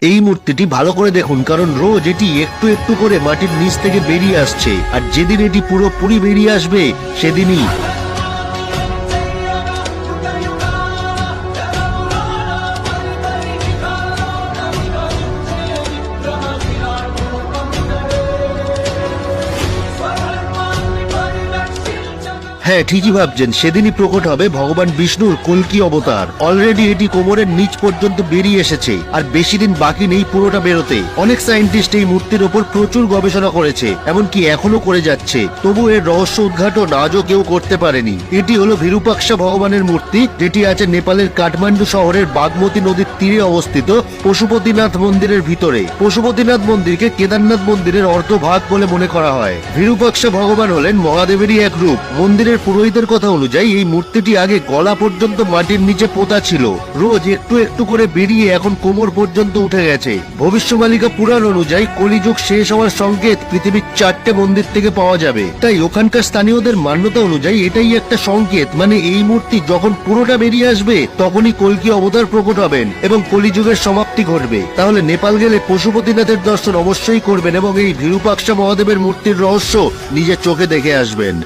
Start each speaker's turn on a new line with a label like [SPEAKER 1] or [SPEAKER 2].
[SPEAKER 1] এই মূর্তিটি ভালো করে দেখুন, কারণ রোজ এটি একটু একটু করে মাটির নিচ থেকে বেরিয়ে আসছে, আর যেদিন এটি পুরোপুরি বেরিয়ে আসবে সেদিনই হ্যাঁ, ঠিকই ভাবছেন, সেদিনই প্রকট হবে ভগবান বিষ্ণুর কল্কি অবতার। অলরেডি এটি কোমরের নিচ পর্যন্ত বেরিয়ে এসেছে, আর বেশি দিন বাকি নেই পুরোটা বেরোতে। অনেক সায়েন্টিস্ট এই মূর্তির ওপর প্রচুর গবেষণা করেছে, এমনকি এখনো করে যাচ্ছে, তবু এর রহস্য উদ্ঘাটন আজও কেউ করতে পারেনি। এটি হলো বিরূপাক্ষ ভগবানের মূর্তি, যেটি আছে নেপালের কাঠমান্ডু শহরের বাগমতী নদীর তীরে অবস্থিত পশুপতিনাথ মন্দিরের ভিতরে। পশুপতিনাথ মন্দিরকে কেদারনাথ মন্দিরের অর্ধভাগ বলে মনে করা হয়। বিরূপাক্ষ ভগবান হলেন মহাদেবেরই এক রূপ। মন্দিরের পুরোহিতের কথা অনুযায়ী এই মূর্তিটি আগে গলা পর্যন্ত মাটির নিচে পোতা ছিল, রোজ একটু একটু করে বেরিয়ে এখন কোমর পর্যন্ত উঠে গেছে। ভবিষ্যবাণিকা পুরাণ অনুযায়ী কলিযুগ শেষ হওয়ার সংকেত পৃথিবীর 4টে মন্দির থেকে পাওয়া যাবে। তাই ওখানকার স্থানীয়দের মান্যতা অনুযায়ী এটাই একটা সংকেত, মানে এই মূর্তি যখন পুরোটা বেরিয়ে আসবে তখনই কল্কি অবতার প্রকট হবেন এবং কলিযুগের সমাপ্তি ঘটবে। তাহলে নেপাল গেলে পশুপতিনাথের দর্শন অবশ্যই করবেন এবং এই বিরূপাক্ষ মহাদেবের মূর্তির রহস্য নিজের চোখে দেখে আসবেন।